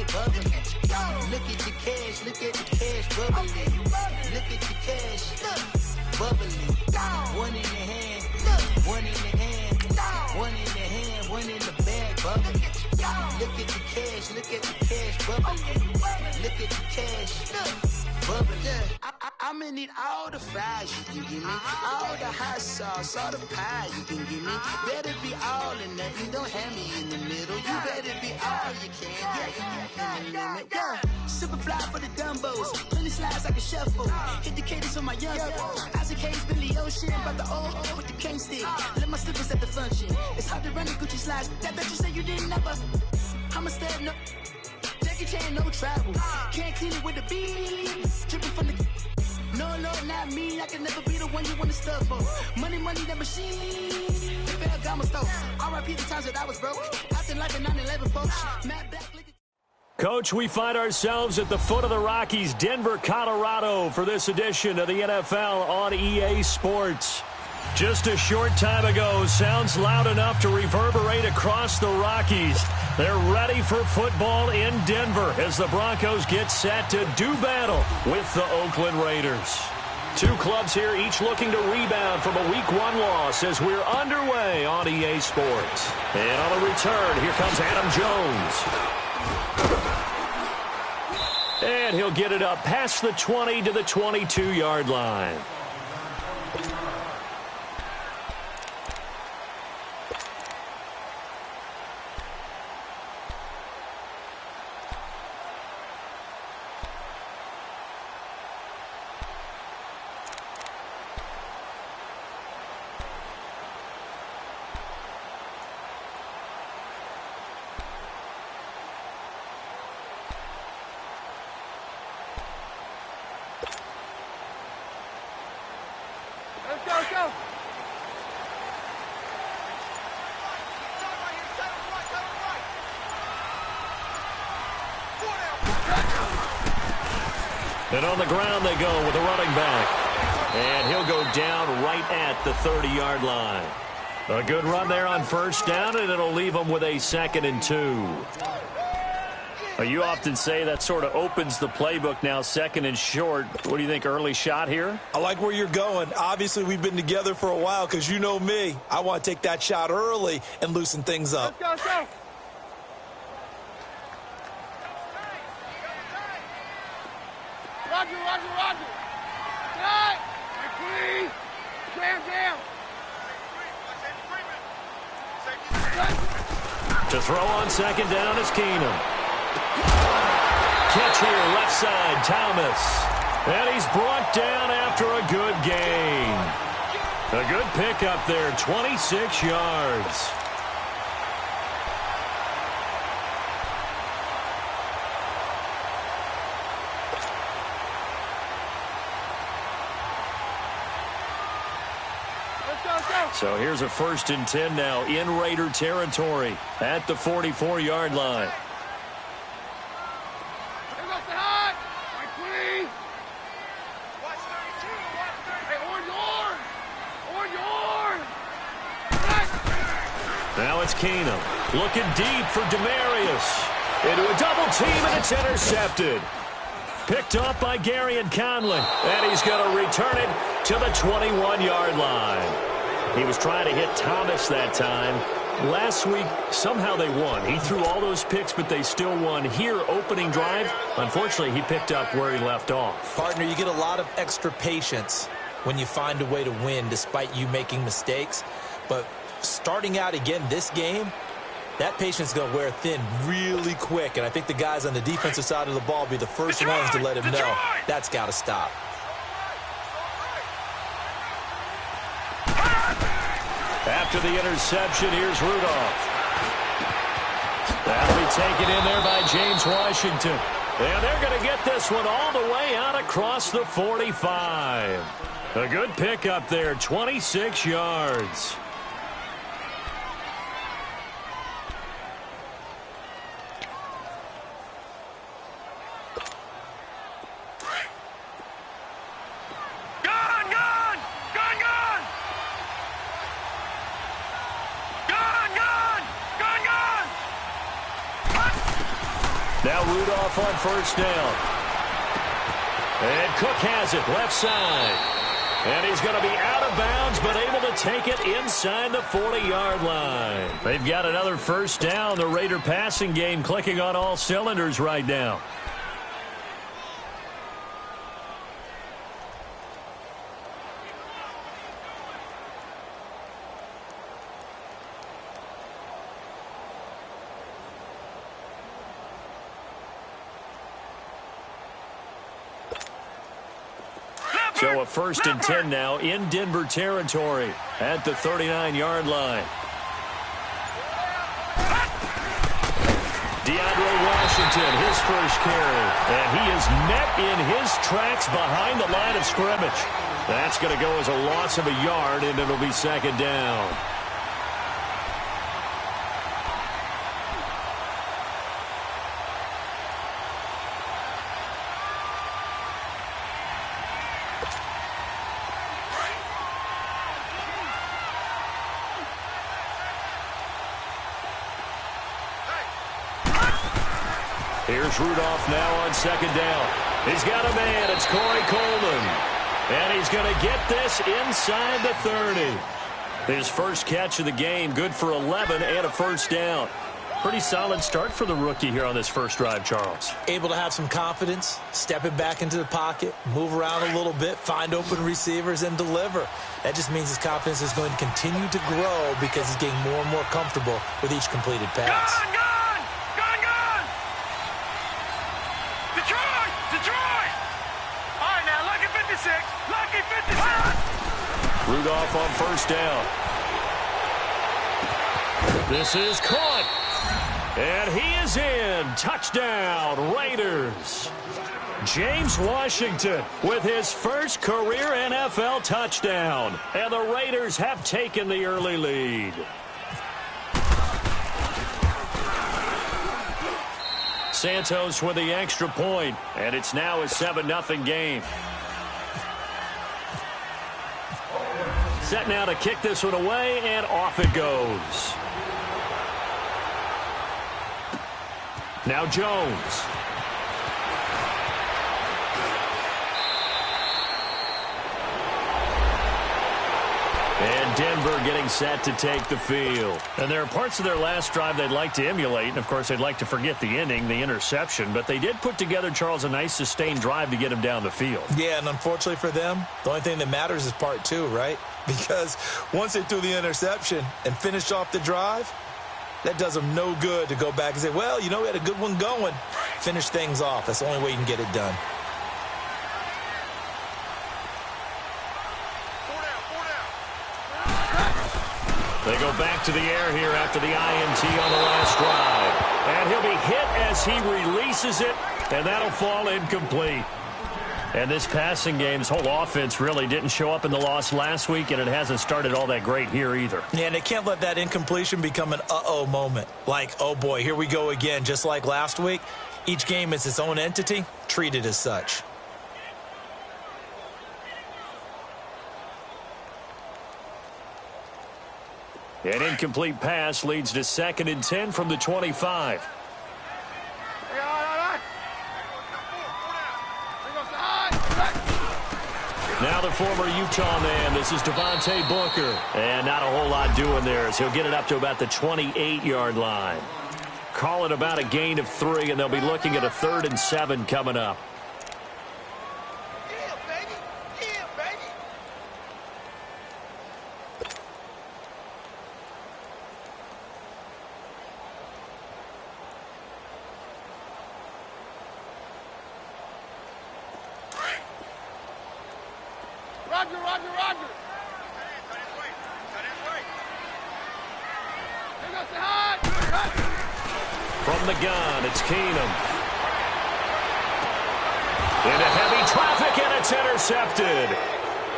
bag bubbling. Look at the cash, bubbling. Look at the cash, bubbling. One in the hand, one in the hand, one in the hand, one in the bag bubbling. Look at the cash, bubbling. Look at the cash, bubbling. I'ma need all the fries you can give me, all the hot sauce, all the pie you can give me. Better be all or nothing, don't have me in the middle. You better be all you can, yeah. Super fly for the Dumbos, plenty slides like a shuffle. Hit the cadence on my young Isaac Hayes, Billy Ocean, about the old with the cane stick. Let my slippers at the function. It's hard to run the Gucci slides. That bet you say you didn't never. I'm a stab, no. Jackie Chan, no travel. Can't clean it with the beat. Dripping from the. No, not me. I can never be the one you want to stuff for. Money, that machine. Ferragamo stove. R.I.P. the times that I was broke. Acting like a 9/11 folks. Matt back. Coach, we find ourselves at the foot of the Rockies, Denver, Colorado, for this edition of the NFL on EA Sports. Just a short time ago, sounds loud enough to reverberate across the Rockies. They're ready for football in Denver as the Broncos get set to do battle with the Oakland Raiders. Two clubs here, each looking to rebound from a Week 1 loss as we're underway on EA Sports. And on the return, here comes Adam Jones. And he'll get it up past the 20 to the 22-yard line. Go. And on the ground they go with a running back. And he'll go down right at the 30-yard line. A good run there on first down, and it'll leave them with a 2nd and 2. You often say that sort of opens the playbook now, 2nd and short. What do you think, early shot here? I like where you're going. Obviously, we've been together for a while because you know me. I want to take that shot early and loosen things up. Let's go. Roger. Right. Clean. Jam. To throw on 2nd down is Keenum. Catch here, left side, Thomas. And he's brought down after a good gain. A good pickup there, 26 yards. So here's a 1st and 10 now in Raider territory at the 44-yard line. Now it's Keenum looking deep for Demarius. Into a double team, and it's intercepted. Picked off by Gary and Conley. And he's going to return it to the 21-yard line. He was trying to hit Thomas that time. Last week, somehow they won. He threw all those picks, but they still won. Here, opening drive, unfortunately, he picked up where he left off. Partner, you get a lot of extra patience when you find a way to win despite you making mistakes. But starting out again this game, that patience is going to wear thin really quick. And I think the guys on the defensive side of the ball will be the first ones to let him know that's got to stop. After the interception, here's Rudolph. That'll be taken in there by James Washington. And they're going to get this one all the way out across the 45. A good pickup there, 26 yards. Now Rudolph on first down. And Cook has it left side. And he's going to be out of bounds, but able to take it inside the 40-yard line. They've got another first down. The Raider passing game clicking on all cylinders right now. So a 1st and 10 now in Denver territory at the 39-yard line. DeAndre Washington, his first carry. And he is met in his tracks behind the line of scrimmage. That's going to go as a loss of a yard, and it'll be 2nd down. Here's Rudolph now on 2nd down. He's got a man. It's Corey Coleman. And he's going to get this inside the 30. His first catch of the game, good for 11 and a first down. Pretty solid start for the rookie here on this first drive, Charles. Able to have some confidence, stepping back into the pocket, move around a little bit, find open receivers, and deliver. That just means his confidence is going to continue to grow because he's getting more and more comfortable with each completed pass. Detroit! All right, now, lucky 56. Lucky 56. Rudolph on first down. This is caught. And he is in. Touchdown, Raiders. James Washington with his first career NFL touchdown. And the Raiders have taken the early lead. Santos with the extra point, and it's now a 7-0 game. Set now to kick this one away, and off it goes. Now Jones. And Denver getting set to take the field. And there are parts of their last drive they'd like to emulate. And, of course, they'd like to forget the ending, the interception. But they did put together, Charles, a nice sustained drive to get him down the field. Yeah, and unfortunately for them, the only thing that matters is part 2, right? Because once they threw the interception and finished off the drive, that does them no good to go back and say, well, you know, we had a good one going. Finish things off. That's the only way you can get it done. They go back to the air here after the INT on the last drive. And he'll be hit as he releases it, and that'll fall incomplete. And this passing game's whole offense really didn't show up in the loss last week, and it hasn't started all that great here either. Yeah, and they can't let that incompletion become an uh-oh moment. Like, oh boy, here we go again, just like last week. Each game is its own entity, treated as such. An incomplete pass leads to 2nd and 10 from the 25. Now the former Utah man, this is Devontae Booker. And not a whole lot doing there as he'll get it up to about the 28-yard line. Call it about a gain of 3, and they'll be looking at a 3rd and 7 coming up. Roger. From the gun, it's Keenum. Into heavy traffic, and it's intercepted.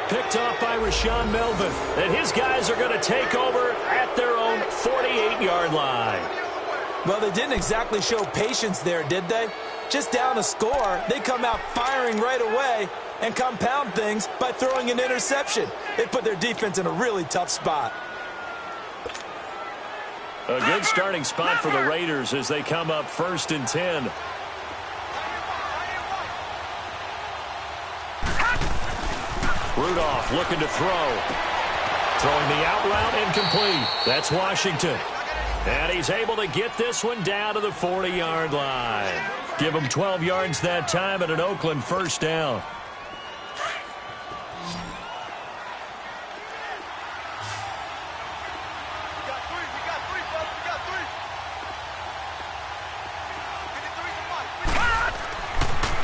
Picked off by Rashaan Melvin. And his guys are going to take over at their own 48-yard line. Well, they didn't exactly show patience there, did they? Just down a score, they come out firing right away and compound things by throwing an interception. They put their defense in a really tough spot. A good starting spot for the Raiders as they come up 1st and 10 Rudolph looking to throw. Throwing the out route incomplete. That's Washington. And he's able to get this one down to the 40-yard line. Give him 12 yards that time and an Oakland first down.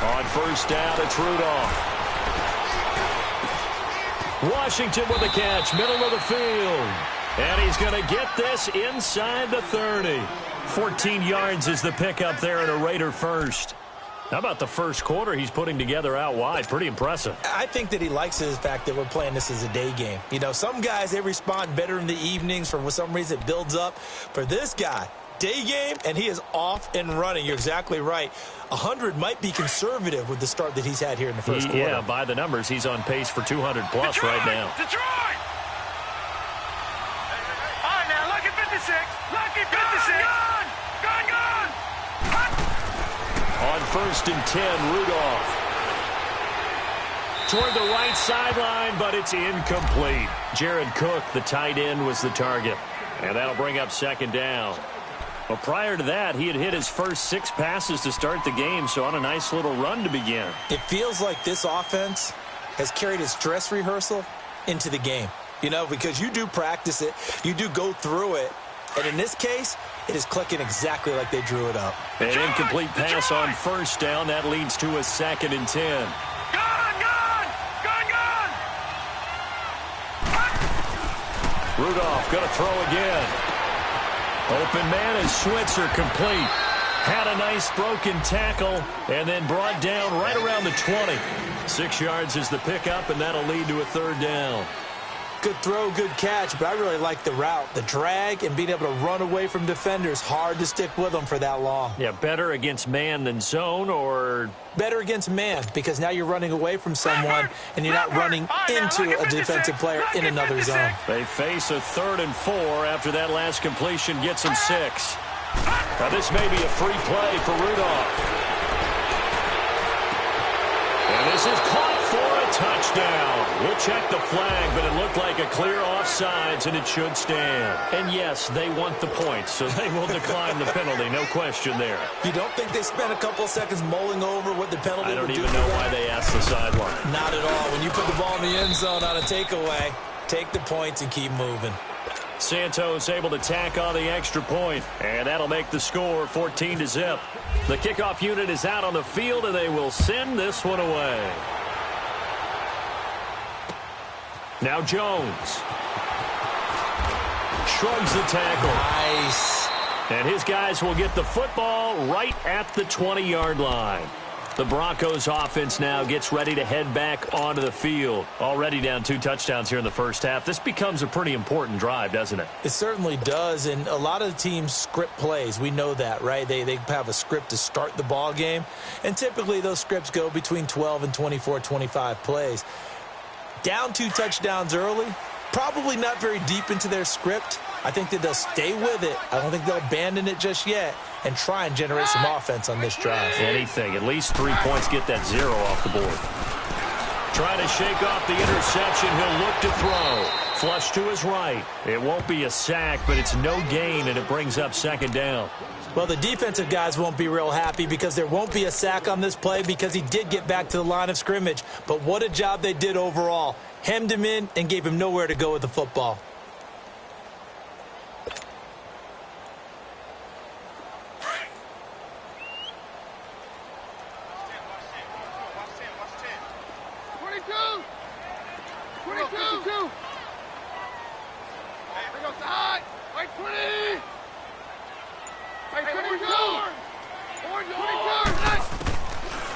On first down, it's Rudolph. Washington with the catch, middle of the field. And he's going to get this inside the 30. 14 yards is the pickup there and a Raider first. How about the first quarter he's putting together out wide? Pretty impressive. I think that he likes the fact that we're playing this as a day game. You know, some guys, they respond better in the evenings. For some reason, it builds up. For this guy, day game, and he is off and running. You're exactly right. 100 might be conservative with the start that he's had here in the first quarter. Yeah, by the numbers, he's on pace for 200-plus right now. Detroit! All right, now, lucky 56. Lucky 56. Gone! On first and 10, Rudolph. Toward the right sideline, but it's incomplete. Jared Cook, the tight end, was the target. And that'll bring up second down. Well, prior to that, he had hit his first 6 passes to start the game, so on a nice little run to begin. It feels like this offense has carried its dress rehearsal into the game. You know, because you do practice it, you do go through it, and in this case, it is clicking exactly like they drew it up. An incomplete pass on first down. That leads to a second and 10. Gone! Rudolph going to throw again. Open man is Switzer, complete. Had a nice broken tackle and then brought down right around the 20. 6 yards is the pickup, and that'll lead to a third down. Good throw, good catch, but I really like the route. The drag and being able to run away from defenders. Hard to stick with them for that long. Yeah, better against man than zone, or? Better against man, because now you're running away from someone and you're not running into a defensive player in another zone. They face a 3rd and 4 after that last completion gets them 6. Now this may be a free play for Rudolph. And this is caught for a touchdown. We'll check the flag, but it looked like a clear offsides, and it should stand. And yes, they want the points, so they will decline the penalty. No question there. You don't think they spent a couple seconds mulling over what the penalty would do? I don't even know why they asked the sideline. Not at all. When you put the ball in the end zone on a takeaway, take the points and keep moving. Santos able to tack on the extra point, and that'll make the score 14-0. The kickoff unit is out on the field, and they will send this one away. Now Jones. Shrugs the tackle. Nice. And his guys will get the football right at the 20-yard line. The Broncos offense now gets ready to head back onto the field. Already down 2 touchdowns here in the first half. This becomes a pretty important drive, doesn't it? It certainly does, and a lot of the teams script plays. We know that, right? They have a script to start the ball game, and typically those scripts go between 12 and 24, 25 plays. Down 2 touchdowns early, probably not very deep into their script. I think that they'll stay with it. I don't think they'll abandon it just yet and try and generate some offense on this drive. Anything. At least 3 points, get that 0 off the board. Trying to shake off the interception. He'll look to throw. Flush to his right. It won't be a sack, but it's no gain, and it brings up second down. Well, the defensive guys won't be real happy because there won't be a sack on this play because he did get back to the line of scrimmage. But what a job they did overall. Hemmed him in and gave him nowhere to go with the football.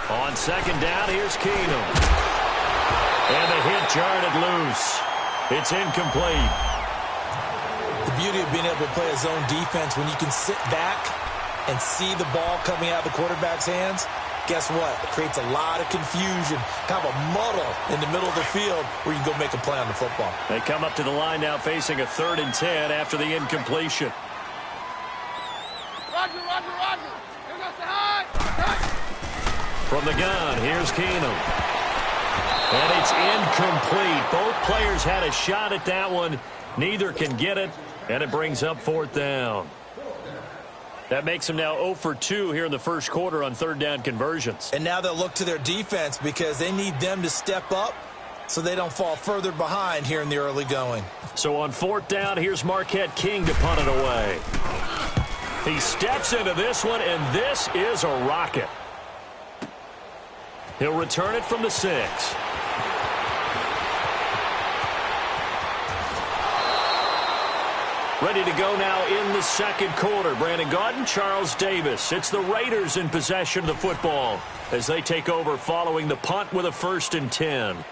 On second down, here's Keenum. And the hit jarred it loose. It's incomplete. The beauty of being able to play a zone defense when you can sit back and see the ball coming out of the quarterback's hands, guess what? It creates a lot of confusion, kind of a muddle in the middle of the field where you can go make a play on the football. They come up to the line now facing a 3rd and 10 after the incompletion. Roger. Here goes the high. From the gun, here's Keenum. And it's incomplete. Both players had a shot at that one. Neither can get it, and it brings up fourth down. That makes them now 0 for 2 here in the first quarter on third down conversions. And now they'll look to their defense because they need them to step up so they don't fall further behind here in the early going. So on fourth down, here's Marquette King to punt it away. He steps into this one, and this is a rocket. He'll return it from the 6. Ready to go now in the second quarter. Brandon Gaudin, Charles Davis. It's the Raiders in possession of the football as they take over following the punt with a 1st and 10.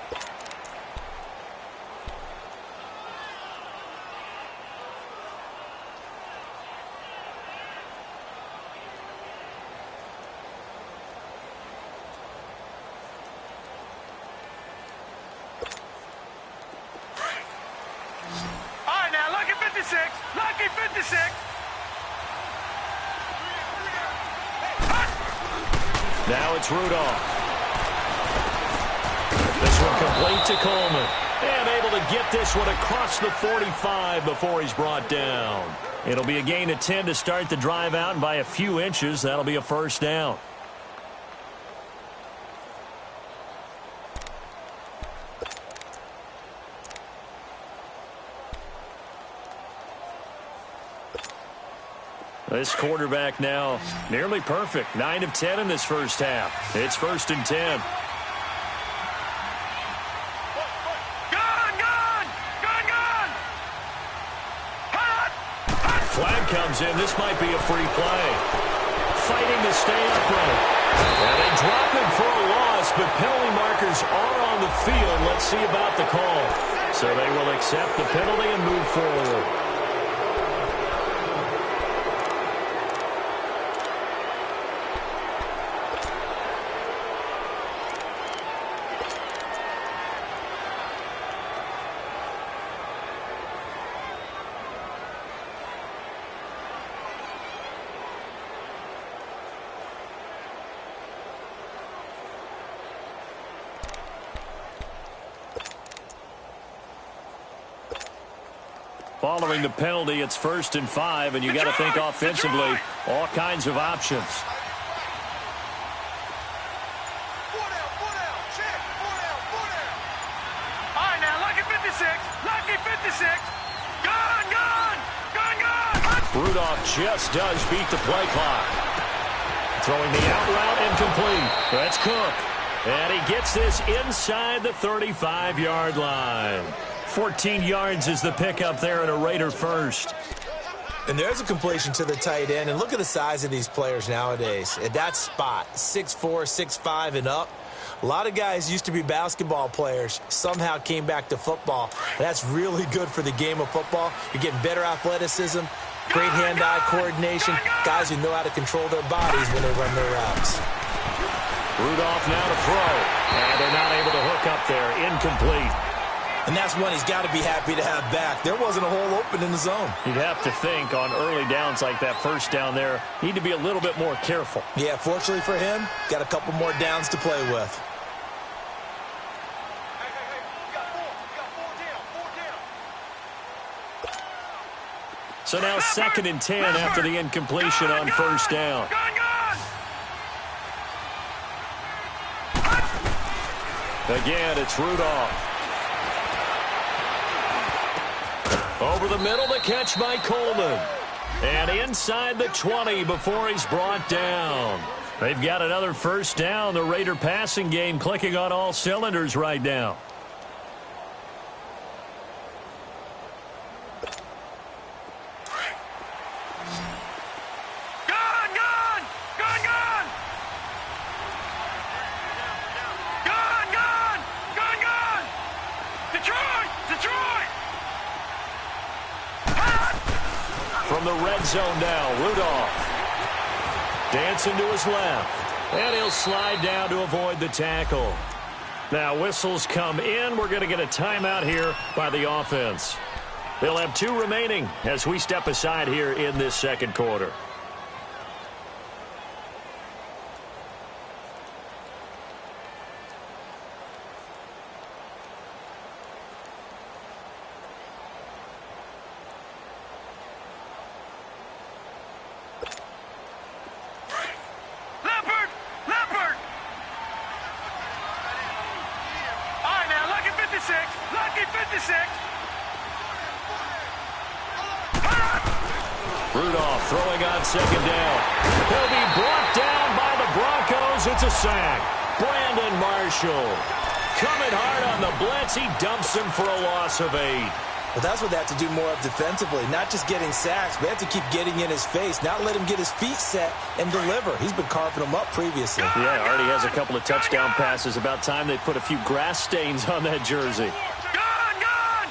Lucky 56. Now it's Rudolph. This one complete to Coleman. And able to get this one across the 45 before he's brought down. It'll be a gain of 10 to start the drive out, and by a few inches, that'll be a first down. This quarterback now nearly perfect. 9 of 10 in this first half. It's 1st and 10. Flag comes in. This might be a free play. Fighting to stay upright. And they drop him for a loss, but penalty markers are on the field. Let's see about the call. So they will accept the penalty and move forward. Following the penalty, it's 1st and 5, and you got to think offensively, all kinds of options. All right, now, lucky 56. Lucky 56. Gone. Rudolph just does beat the play clock. Throwing the out route incomplete. That's Cook. And he gets this inside the 35-yard line. 14 yards is the pickup there at a Raider first. And there's a completion to the tight end. And look at the size of these players nowadays. At that spot, 6'4", 6'5", and up. A lot of guys used to be basketball players, somehow came back to football. That's really good for the game of football. You're getting better athleticism, great hand-eye coordination, guys who know how to control their bodies when they run their routes. Rudolph now to throw. And they're not able to hook up there. Incomplete. And that's one he's got to be happy to have back. There wasn't a hole open in the zone. You'd have to think on early downs like that first down there, need to be a little bit more careful. Yeah, fortunately for him, got a couple more downs to play with. So now 2nd and 10 after the incompletion on first down. Again, it's Rudolph. Over the middle, the catch by Coleman. And inside the 20 before he's brought down. They've got another first down. The Raider passing game clicking on all cylinders right now. From the red zone now, Rudolph. Dancing to his left. And he'll slide down to avoid the tackle. Now whistles come in. We're going to get a timeout here by the offense. They'll have 2 remaining as we step aside here in this second quarter. second down. He'll be brought down by the Broncos. It's a sack. Brandon Marshall coming hard on the blitz. He dumps him for a loss of 8. Well, that's what they have to do more of defensively, not just getting sacks, but they have to keep getting in his face, not let him get his feet set and deliver. He's been carving them up previously. Yeah, already has a couple of touchdown passes. About time they put a few grass stains on that jersey. Gone!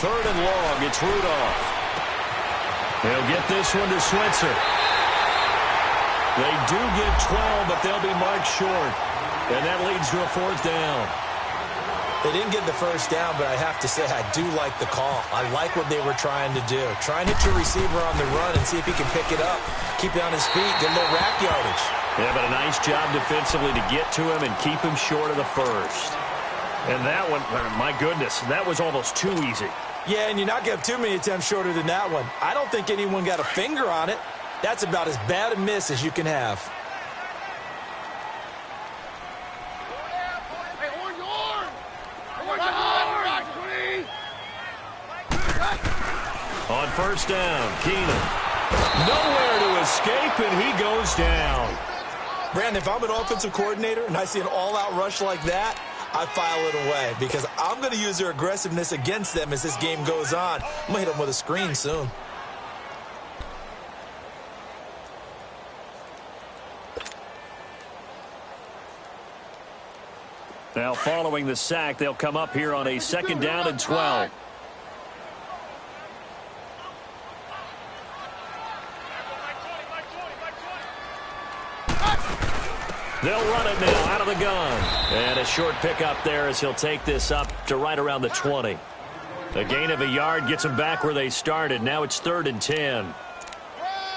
Third and long, it's Rudolph. He'll get this one to Switzer. They do get 12, but they'll be marked short. And that leads to a 4th down. They didn't get the first down, but I have to say I do like the call. I like what they were trying to do. Try and hit your receiver on the run and see if he can pick it up. Keep it on his feet, get a little rack yardage. Yeah, but a nice job defensively to get to him and keep him short of the first. And that one, my goodness, that was almost too easy. Yeah, and you're not going to have too many attempts shorter than that one. I don't think anyone got a finger on it. That's about as bad a miss as you can have. On first down, Keenan. Nowhere to escape, and he goes down. Brandon, if I'm an offensive coordinator and I see an all-out rush like that, I file it away because I'm going to use their aggressiveness against them as this game goes on. I'm going to hit them with a screen soon. Now, following the sack, they'll come up here on a 2nd down and 12. They'll run it now out of the gun. And a short pickup there as he'll take this up to right around the 20. A gain of a yard gets them back where they started. Now it's 3rd and 10.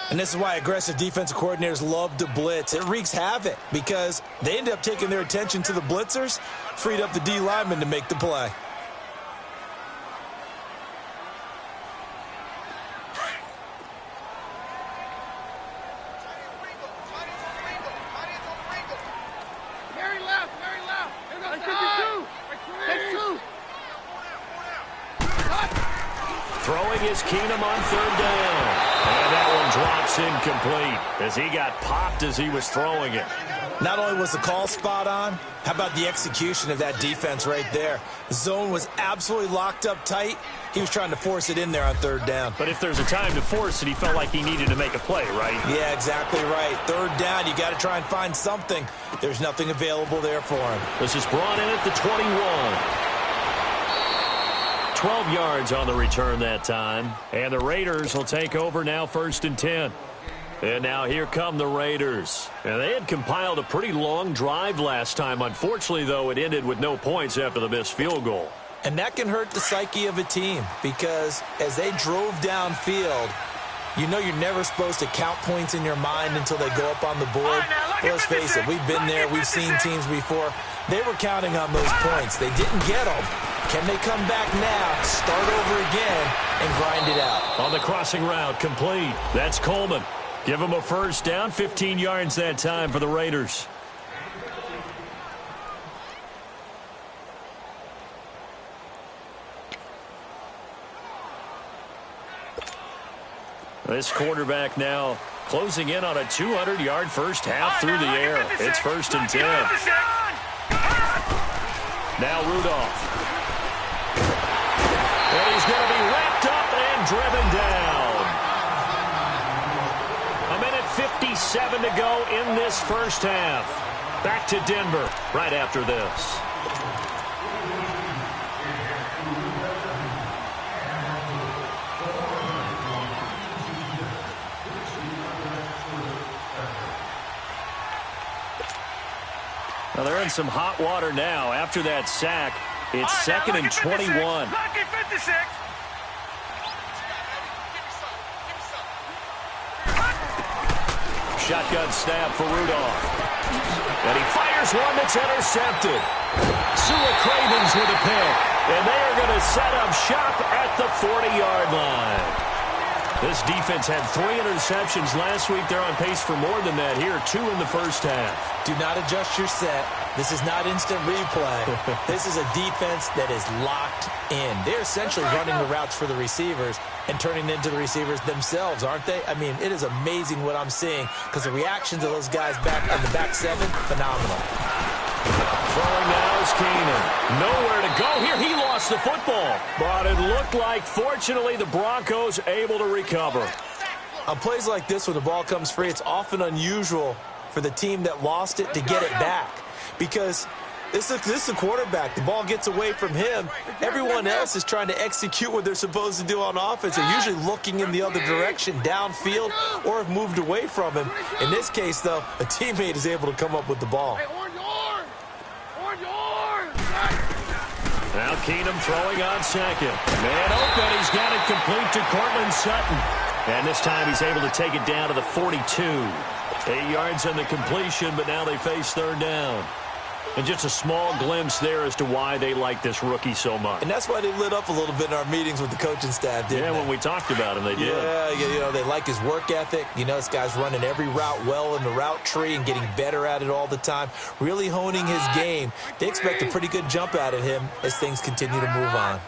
And this is why aggressive defensive coordinators love to blitz. It wreaks havoc because they end up taking their attention to the blitzers, freed up the D lineman to make the play. Throwing is Keenum on 3rd down. And that one drops incomplete as he got popped as he was throwing it. Not only was the call spot on, how about the execution of that defense right there? The zone was absolutely locked up tight. He was trying to force it in there on 3rd down. But if there's a time to force it, he felt like he needed to make a play, right? Yeah, exactly right. 3rd down, you got to try and find something. There's nothing available there for him. This is brought in at the 21. 12 yards on the return that time. And the Raiders will take over now 1st and 10. And now here come the Raiders. And they had compiled a pretty long drive last time. Unfortunately, though, it ended with no points after the missed field goal. And that can hurt the psyche of a team because as they drove downfield, you know you're never supposed to count points in your mind until they go up on the board. Well, let's face it, we've been there. We've seen teams before. They were counting on those points. They didn't get them. Can they come back now, start over again, and grind it out? On the crossing route, complete. That's Coleman. Give him a first down, 15 yards that time for the Raiders. This quarterback now closing in on a 200-yard first half through the air. It's 1st and 10. Now Rudolph. And he's going to be wrapped up and driven down. A minute 57 to go in this first half. Back to Denver right after this. Well, they're in some hot water now after that sack. It's 2nd and 21. Lucky 56. Shotgun snap for Rudolph. And he fires one that's intercepted. Sua Cravens with a pick. And they are going to set up shop at the 40-yard line. This defense had 3 interceptions last week. They're on pace for more than that here. 2 in the first half. Do not adjust your set. This is not instant replay. This is a defense that is locked in. They're essentially running the routes for the receivers and turning into the receivers themselves, aren't they? I mean, it is amazing what I'm seeing because the reactions of those guys back in the back 7, phenomenal. Throwing now is Keenan. Nowhere to go here. He lost the football. But it looked like, fortunately, the Broncos able to recover. On plays like this, when the ball comes free, it's often unusual for the team that lost it to get it back. Because this is a quarterback. The ball gets away from him. Everyone else is trying to execute what they're supposed to do on offense. They're usually looking in the other direction, downfield, or have moved away from him. In this case, though, a teammate is able to come up with the ball. Now Keenum throwing on second. Man open. He's got it complete to Cortland Sutton. And this time he's able to take it down to the 42. 8 yards on the completion, but now they face third down. And just a small glimpse there as to why they like this rookie so much. And that's why they lit up a little bit in our meetings with the coaching staff, didn't they? When we talked about him, they did. Yeah, you know, they like his work ethic. You know, this guy's running every route well in the route tree and getting better at it all the time, really honing his game. They expect a pretty good jump out of him as things continue to move on.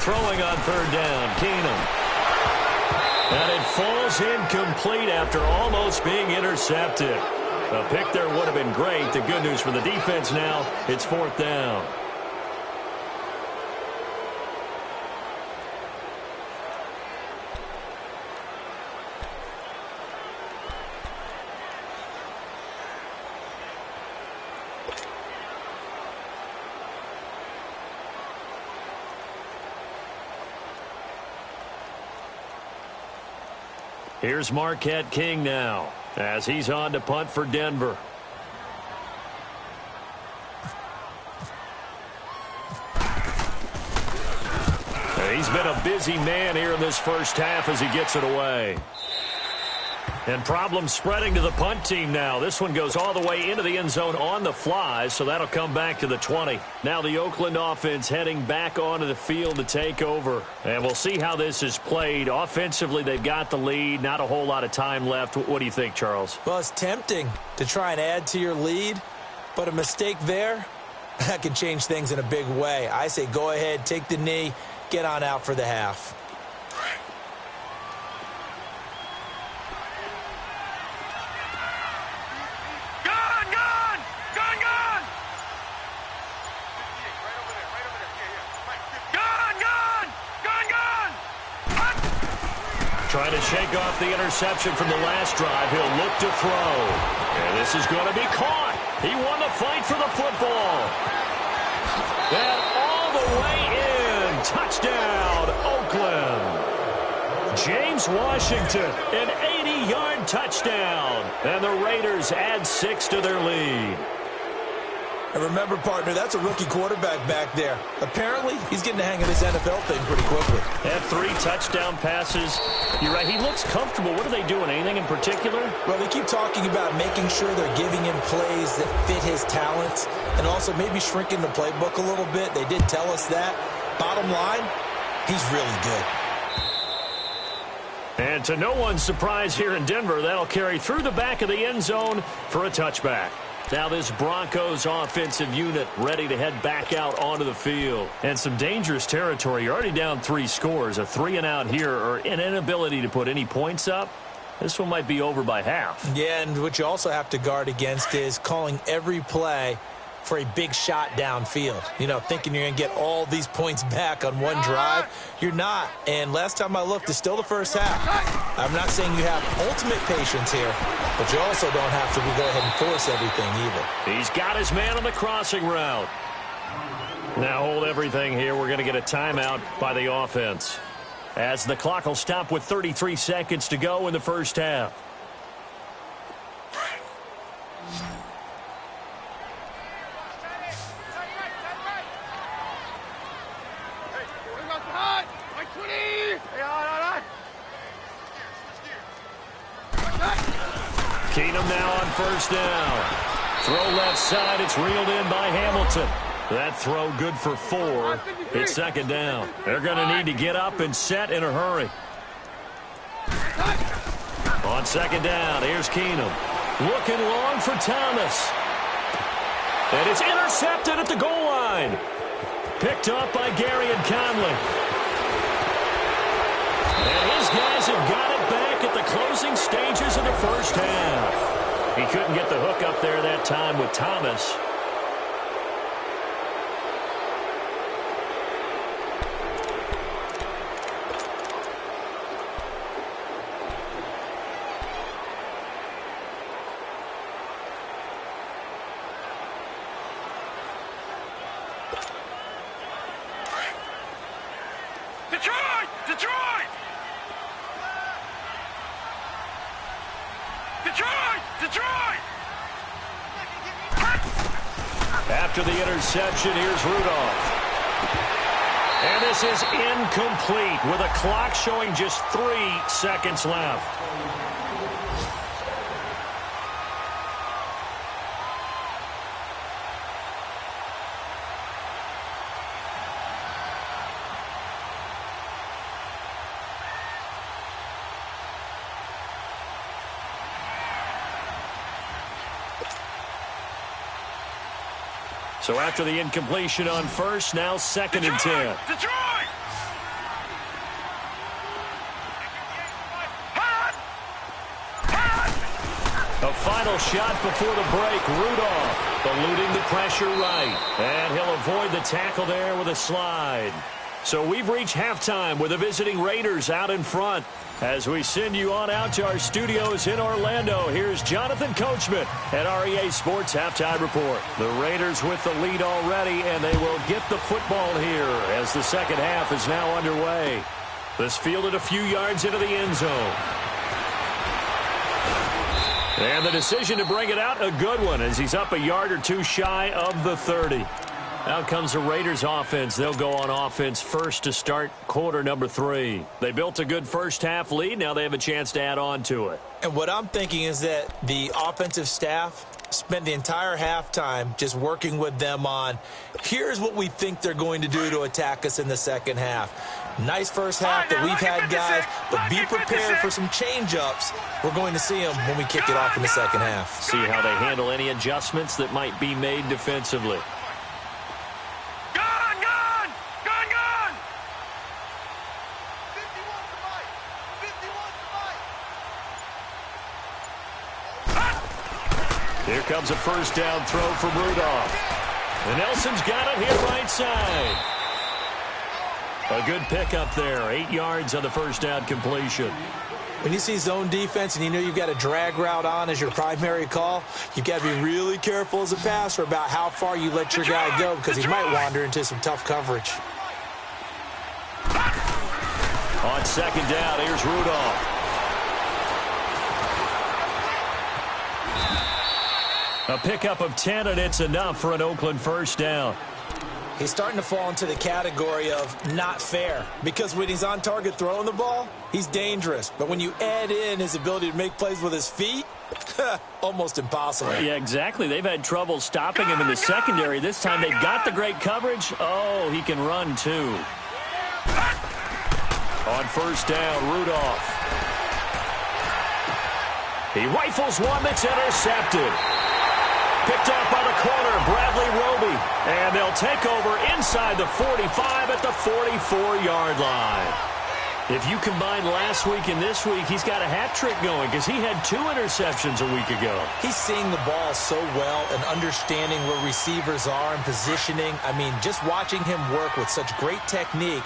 Throwing on third down, Keenum. And it falls incomplete after almost being intercepted. A pick there would have been great. The good news for the defense now, it's fourth down. Here's Marquette King now as he's on to punt for Denver. He's been a busy man here in this first half as he gets it away. And problems spreading to the punt team now. This one goes all the way into the end zone on the fly, so that'll come back to the 20. Now the Oakland offense heading back onto the field to take over. And we'll see how this is played. Offensively, they've got the lead. Not a whole lot of time left. What do you think, Charles? Well, it's tempting to try and add to your lead, but a mistake there, that can change things in a big way. I say go ahead, take the knee, get on out for the half. Trying to shake off the interception from the last drive. He'll look to throw. And this is going to be caught. He won the fight for the football. And all the way in. Touchdown, Oakland. James Washington, an 80-yard touchdown. And the Raiders add 6 to their lead. And remember, partner, that's a rookie quarterback back there. Apparently, he's getting the hang of this NFL thing pretty quickly. Had 3 touchdown passes. You're right, he looks comfortable. What are they doing? Anything in particular? Well, they keep talking about making sure they're giving him plays that fit his talents and also maybe shrinking the playbook a little bit. They did tell us that. Bottom line, he's really good. And to no one's surprise here in Denver, that'll carry through the back of the end zone for a touchback. Now this Broncos offensive unit ready to head back out onto the field. And some dangerous territory. You're already down 3 scores. A 3-and-out here or an inability to put any points up. This one might be over by half. Yeah, and what you also have to guard against is calling every play for a big shot downfield. You know, thinking you're going to get all these points back on one drive. You're not. And last time I looked, it's still the first half. I'm not saying you have ultimate patience here, but you also don't have to go ahead and force everything either. He's got his man on the crossing route. Now hold everything here. We're going to get a timeout by the offense, as the clock will stop with 33 seconds to go in the first half. Keenum now on first down. Throw left side. It's reeled in by Hamilton. That throw good for 4. It's second down. They're going to need to get up and set in a hurry. On second down, here's Keenum. Looking long for Thomas. And it's intercepted at the goal line. Picked up by Gary and Conley. And his guys have got it back at the closing stages of the first half. He couldn't get the hook up there that time with Thomas. After the interception, here's Rudolph. And this is incomplete with a clock showing just 3 seconds left. So after the incompletion on first, now second and 10. Detroit! A final shot before the break. Rudolph eluding the pressure right. And he'll avoid the tackle there with a slide. So we've reached halftime with the visiting Raiders out in front. As we send you on out to our studios in Orlando, here's Jonathan Coachman at REA Sports Halftime Report. The Raiders with the lead already, and they will get the football here as the second half is now underway. This fielded a few yards into the end zone. And the decision to bring it out, a good one, as he's up a yard or two shy of the 30. Out comes the Raiders offense. They'll go on offense first to start quarter number 3. They built a good first half lead. Now they have a chance to add on to it. And what I'm thinking is that the offensive staff spent the entire halftime just working with them on, here's what we think they're going to do to attack us in the second half. Nice first half that we've had, guys, but be prepared for some change-ups. We're going to see them when we kick it off in the second half. See how they handle any adjustments that might be made defensively. Here comes a first down throw from Rudolph. And Nelson's got it here right side. A good pickup there. 8 yards on the first down completion. When you see zone defense and you know you've got a drag route on as your primary call, you've got to be really careful as a passer about how far you let your guy go because he might wander into some tough coverage. On second down, here's Rudolph. A pickup of 10, and it's enough for an Oakland first down. He's starting to fall into the category of not fair because when he's on target throwing the ball, he's dangerous. But when you add in his ability to make plays with his feet, almost impossible. Yeah, exactly. They've had trouble stopping him in the secondary. This time they've got the great coverage. Oh, he can run too. On first down, Rudolph. He rifles one that's intercepted. Picked up by the corner, Bradley Roby. And they'll take over inside the 45 at the 44-yard line. If you combine last week and this week, he's got a hat trick going because he had 2 interceptions a week ago. He's seeing the ball so well and understanding where receivers are and positioning. I mean, just watching him work with such great technique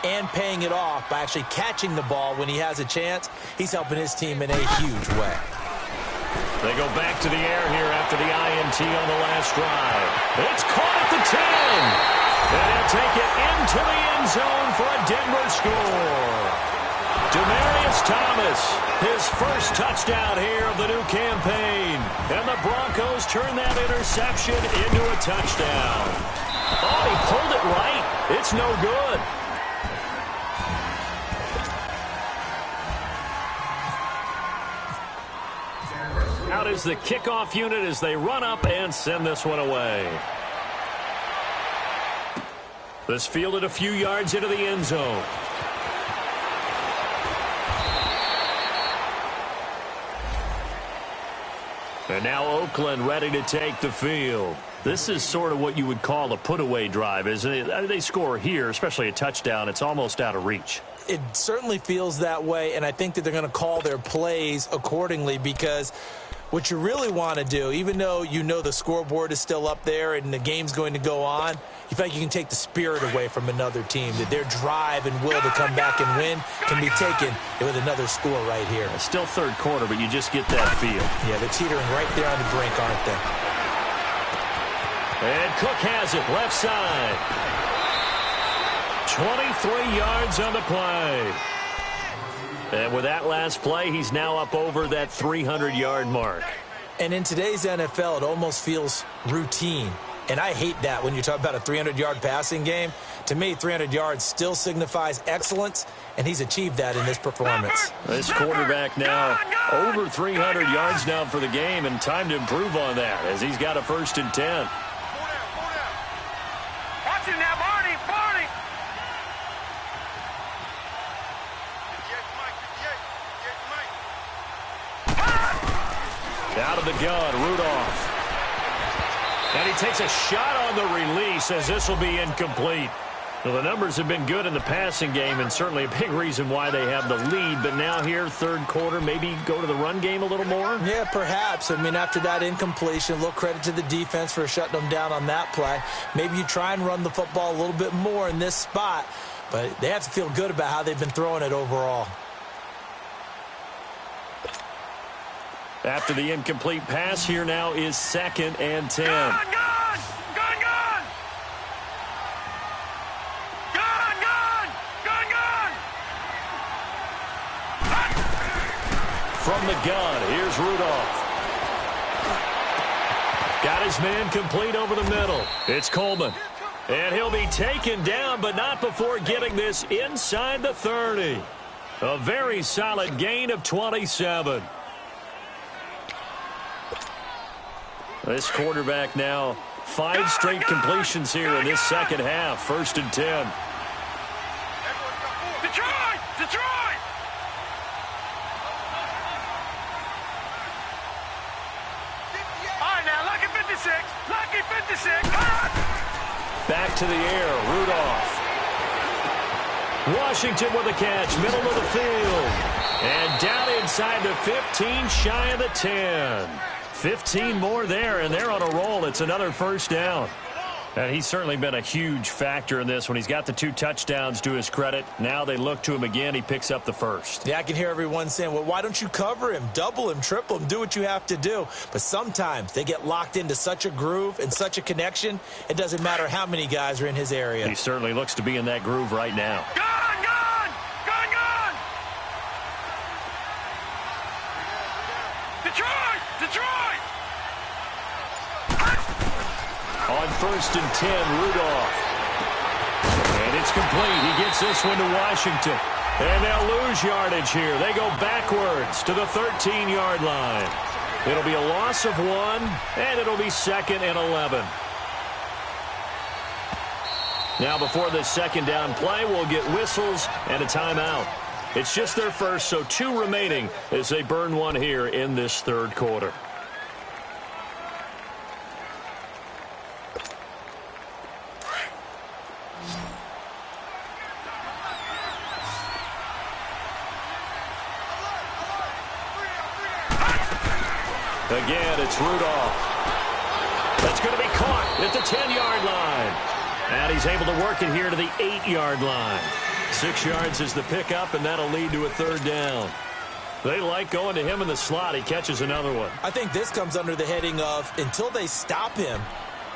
and paying it off by actually catching the ball when he has a chance, he's helping his team in a huge way. They go back to the air here after the INT on the last drive. It's caught at the 10. And he'll take it into the end zone for a Denver score. Demaryius Thomas, his first touchdown here of the new campaign. And the Broncos turn that interception into a touchdown. Oh, he pulled it right. It's no good. Out is the kickoff unit as they run up and send this one away. This fielded a few yards into the end zone. And now Oakland ready to take the field. This is sort of what you would call a put-away drive, isn't it? They score here, especially a touchdown. It's almost out of reach. It certainly feels that way, and I think that they're going to call their plays accordingly, because what you really want to do, even though you know the scoreboard is still up there and the game's going to go on, you feel like you can take the spirit away from another team, that their drive and will to come back and win can be taken with another score right here. It's still third quarter, but you just get that feel. Yeah, they're teetering right there on the brink, aren't they? And Cook has it, left side. 23 yards on the play. And with that last play, he's now up over that 300-yard mark. And in today's NFL, it almost feels routine. And I hate that when you talk about a 300-yard passing game. To me, 300 yards still signifies excellence, and he's achieved that in this performance. This quarterback now over 300 yards now for the game, and time to improve on that as he's got a 1st and 10. Watch it now, Barney. Out of the gun, Rudolph. And he takes a shot on the release as this will be incomplete. Well, the numbers have been good in the passing game, and certainly a big reason why they have the lead. But now here, third quarter, maybe go to the run game a little more? Yeah, perhaps. I mean, after that incompletion, a little credit to the defense for shutting them down on that play. Maybe you try and run the football a little bit more in this spot, but they have to feel good about how they've been throwing it overall. After the incomplete pass, here now is 2nd and 10. Gun! From the gun, here's Rudolph. Got his man complete over the middle. It's Coleman. And he'll be taken down, but not before getting this inside the 30. A very solid gain of 27. This quarterback now 5 straight completions here in this second half. 1st and 10. Detroit! All right, now, lucky 56. Back to the air, Rudolph. Washington with a catch, middle of the field. And down inside the 15, shy of the 10. 15 more there, and they're on a roll. It's another 1st down. And he's certainly been a huge factor in this when he's got the 2 touchdowns to his credit. Now they look to him again. He picks up the 1st. Yeah, I can hear everyone saying, well, why don't you cover him, double him, triple him, do what you have to do. But sometimes they get locked into such a groove and such a connection, it doesn't matter how many guys are in his area. He certainly looks to be in that groove right now. Gun! Detroit! On 1st and 10, Rudolph. And it's complete. He gets this one to Washington. And they'll lose yardage here. They go backwards to the 13-yard line. It'll be a loss of 1, and it'll be 2nd and 11. Now before this 2nd down play, we'll get whistles and a timeout. It's just their first, so 2 remaining as they burn 1 here in this 3rd quarter. Again, it's Rudolph. That's going to be caught at the 10-yard line. And he's able to work it here to the 8-yard line. 6 yards is the pickup, and that'll lead to a 3rd down. They like going to him in the slot. He catches another one. I think this comes under the heading of, until they stop him,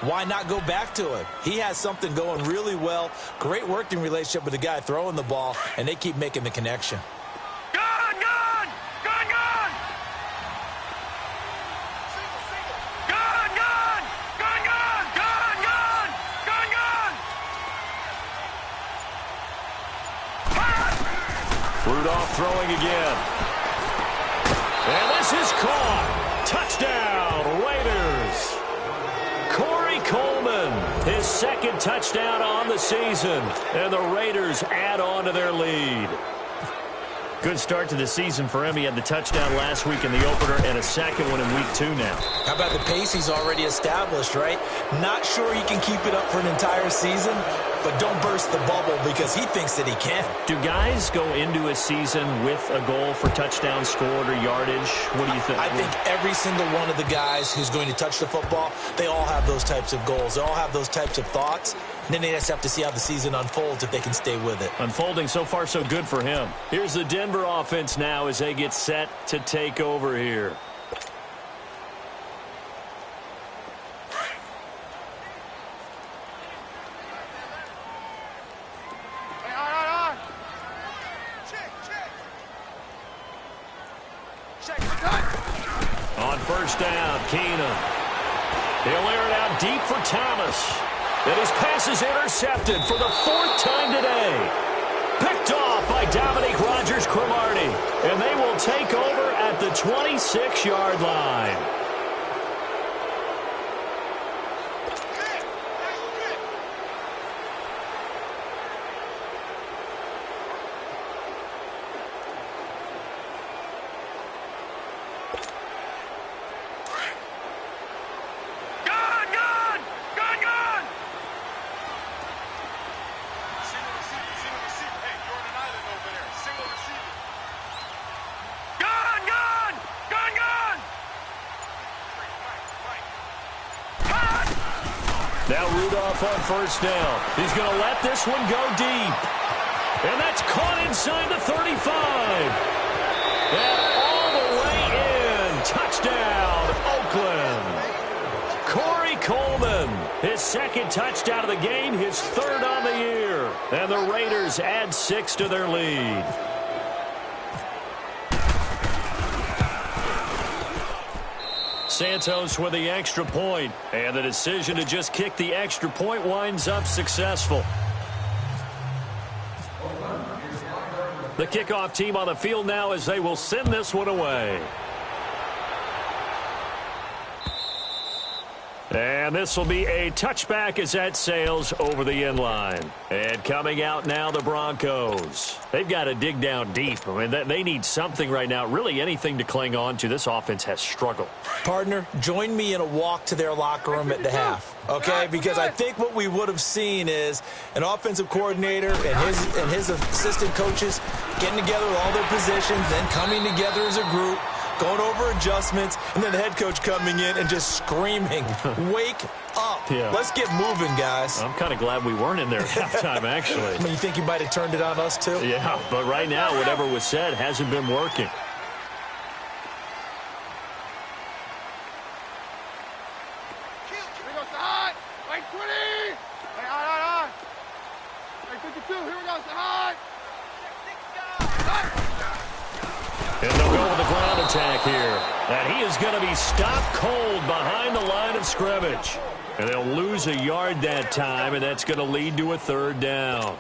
why not go back to him? He has something going really well. Great working relationship with the guy throwing the ball, and they keep making the connection. Rudolph throwing again. And this is caught. Touchdown, Raiders. Corey Coleman, his second touchdown on the season. And the Raiders add on to their lead. Good start to the season for him. He had the touchdown last week in the opener and a second one in week 2 now. How about the pace he's already established, right? Not sure he can keep it up for an entire season, but don't burst the bubble because he thinks that he can. Do guys go into a season with a goal for touchdown scored or yardage? What do you think? I think every single one of the guys who's going to touch the football, they all have those types of goals. They all have those types of thoughts. And then they just have to see how the season unfolds if they can stay with it. Unfolding so far so good for him. Here's the Denver offense now as they get set to take over here. On first down, Keenum. He'll air it out deep for Thomas. And his pass is intercepted for the 4th time today. Picked off by Dominique Rodgers-Cromartie. And they will take over at the 26-yard line. Now Rudolph on first down. He's going to let this one go deep. And that's caught inside the 35. And all the way in. Touchdown, Oakland. Corey Coleman, his 2nd touchdown of the game, his 3rd on the year. And the Raiders add 6 to their lead. Santos with the extra point, and the decision to just kick the extra point winds up successful. The kickoff team on the field now as they will send this one away. And this will be a touchback as that sails over the end line. And coming out now, the Broncos. They've got to dig down deep. I mean, they need something right now, really anything to cling on to. This offense has struggled. Partner, join me in a walk to their locker room at the half, okay? Because I think what we would have seen is an offensive coordinator and his assistant coaches getting together with all their positions, then coming together as a group, going over adjustments, and then the head coach coming in and just screaming, wake up. Yeah. Let's get moving, guys. I'm kind of glad we weren't in there at halftime, actually. I mean, you think you might have turned it on us, too? Yeah, but right now, whatever was said hasn't been working. And they'll go with the ground attack here. And he is going to be stopped cold behind the line of scrimmage. And they'll lose a yard that time, and that's going to lead to a 3rd down.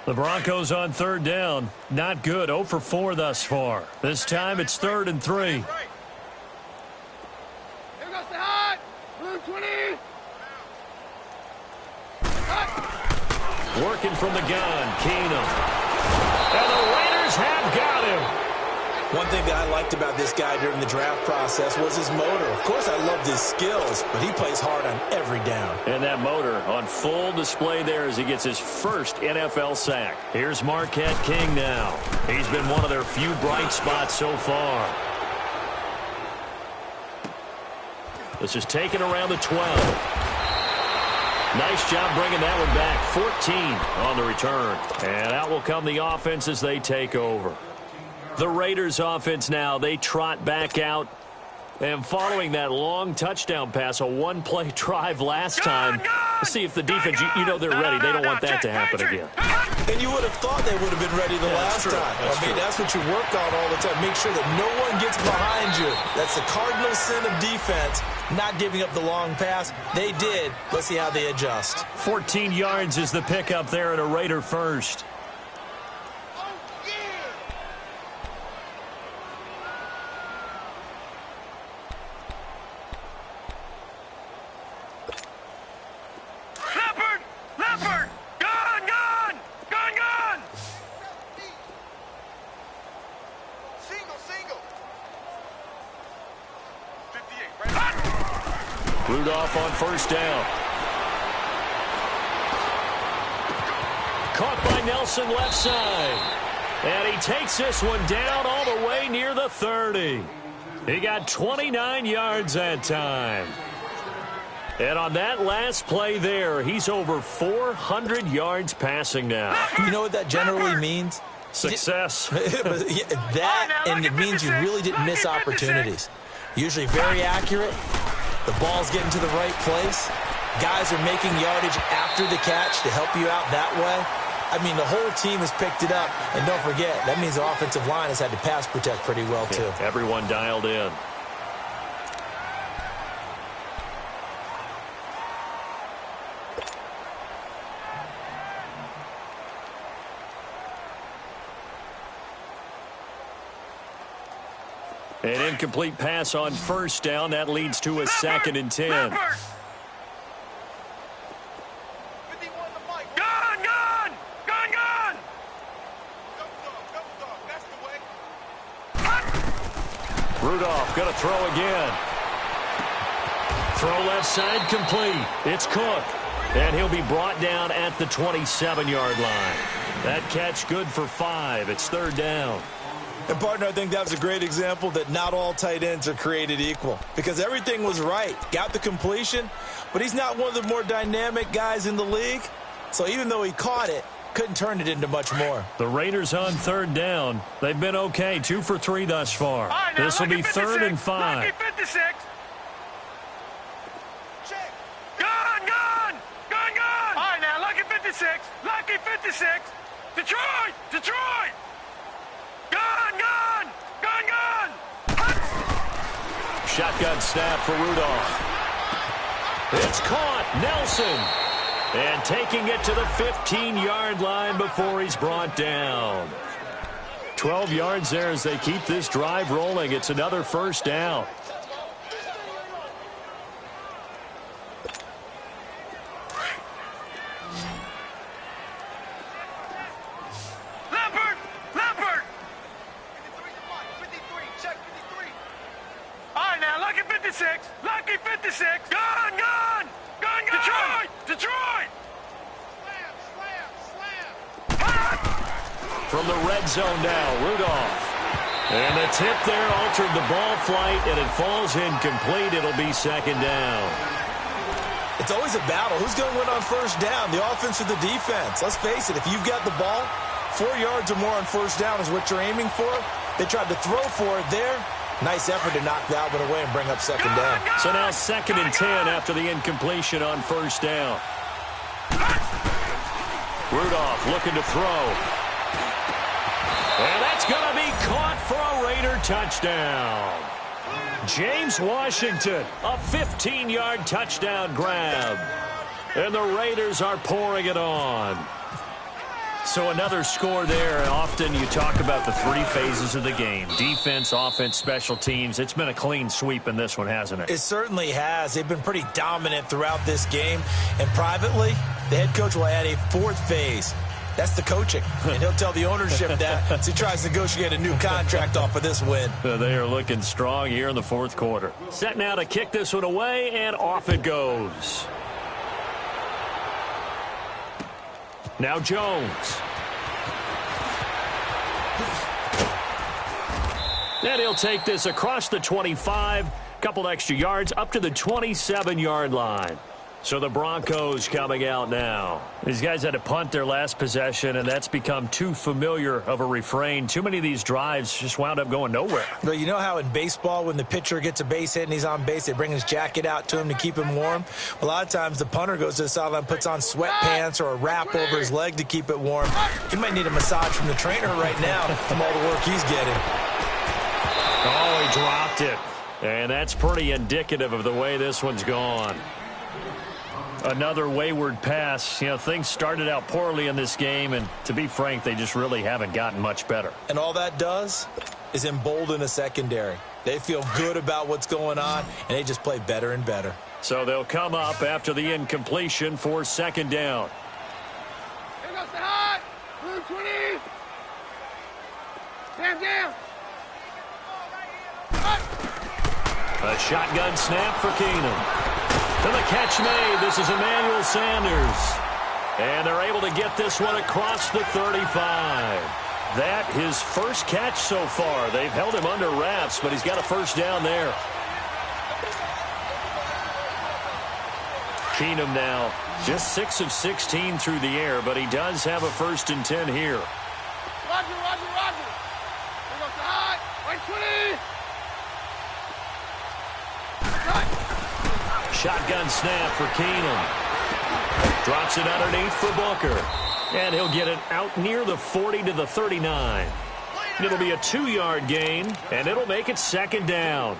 The Broncos on 3rd down. Not good. 0 for 4 thus far. This time it's 3rd and 3. Working from the gun, Keenum. And the Raiders have got him. One thing that I liked about this guy during the draft process was his motor. Of course, I loved his skills, but he plays hard on every down. And that motor on full display there as he gets his first NFL sack. Here's Marquette King now. He's been one of their few bright spots so far. This is taken around the 12. Nice job bringing that one back. 14 on the return. And out will come the offense as they take over. The Raiders offense now, they trot back out. And following that long touchdown pass, a one-play drive last time, let's see if the defense, you know they're ready. They don't want that to happen again. And you would have thought they would have been ready the last time. I mean, that's what you work on all the time. Make sure that no one gets behind you. That's the cardinal sin of defense, not giving up the long pass. They did. Let's see how they adjust. 14 yards is the pickup there at a Raider first. Rudolph on first down. Caught by Nelson left side. And he takes this one down all the way near the 30. He got 29 yards that time. And on that last play there, he's over 400 yards passing now. You know what that generally means? Success. That, and it means you really didn't miss opportunities. Usually very accurate. The ball's getting to the right place. Guys are making yardage after the catch to help you out that way. I mean, the whole team has picked it up. And don't forget, that means the offensive line has had to pass protect pretty well, too. Yeah, everyone dialed in. An incomplete pass on first down. That leads to a 2nd and 10. Rudolph going to throw again. Throw left side complete. It's Cook. And he'll be brought down at the 27-yard line. That catch good for 5. It's 3rd down. And, partner, I think that was a great example that not all tight ends are created equal. Because everything was right. Got the completion, but he's not one of the more dynamic guys in the league. So even though he caught it, couldn't turn it into much more. The Raiders on 3rd down. They've been okay. 2 for 3 thus far. Right, this will be 3rd and 5. Lucky 56. Check. Gun. All right, now, lucky 56. Lucky 56. Detroit. Gun. Shotgun snap for Rudolph. It's caught. Nelson. And taking it to the 15-yard line before he's brought down. 12 yards there as they keep this drive rolling. It's another 1st down. Leopard. 53. Check 53. All right, now, lucky 56. Gun. Detroit. Slam. From the red zone now, Rudolph. And the tip there altered the ball flight, and it falls incomplete. It'll be 2nd down. It's always a battle. Who's going to win on first down, the offense or the defense? Let's face it, if you've got the ball, 4 yards or more on first down is what you're aiming for. They tried to throw for it there. Nice effort to knock that one away and bring up 2nd down. So now 2nd and 10 after the incompletion on first down. Rudolph looking to throw. And that's going to be caught for a Raider touchdown. James Washington, a 15-yard touchdown grab. And the Raiders are pouring it on. So another score there. Often you talk about the 3 phases of the game. Defense, offense, special teams. It's been a clean sweep in this one, hasn't it? It certainly has. They've been pretty dominant throughout this game. And privately, the head coach will add a 4th phase. That's the coaching. And he'll tell the ownership that as he tries to negotiate a new contract off of this win. They are looking strong here in the 4th quarter. Set now to kick this one away, and off it goes. Now Jones. And he'll take this across the 25, couple extra yards up to the 27-yard line. So the Broncos coming out now. These guys had to punt their last possession, and that's become too familiar of a refrain. Too many of these drives just wound up going nowhere. But you know how in baseball, when the pitcher gets a base hit and he's on base, they bring his jacket out to him to keep him warm? A lot of times the punter goes to the sideline, puts on sweatpants or a wrap over his leg to keep it warm. He might need a massage from the trainer right now from all the work he's getting. Oh, he dropped it. And that's pretty indicative of the way this one's gone. Another wayward pass. You know, things started out poorly in this game, and to be frank, they just really haven't gotten much better. And all that does is embolden a secondary. They feel good about what's going on, and they just play better and better. So they'll come up after the incompletion for 2nd down. Here goes the high. Blue 20. Stand down. A shotgun snap for Keenum. And the catch made. This is Emmanuel Sanders. And they're able to get this one across the 35. That his first catch so far. They've held him under wraps, but he's got a first down there. Keenum now just 6 of 16 through the air, but he does have a 1st and 10 here. Roger. Here goes the high. Right 20. Shotgun snap for Keenum. Drops it underneath for Booker. And he'll get it out near the 40 to the 39. It'll be a 2-yard gain, and it'll make it 2nd down.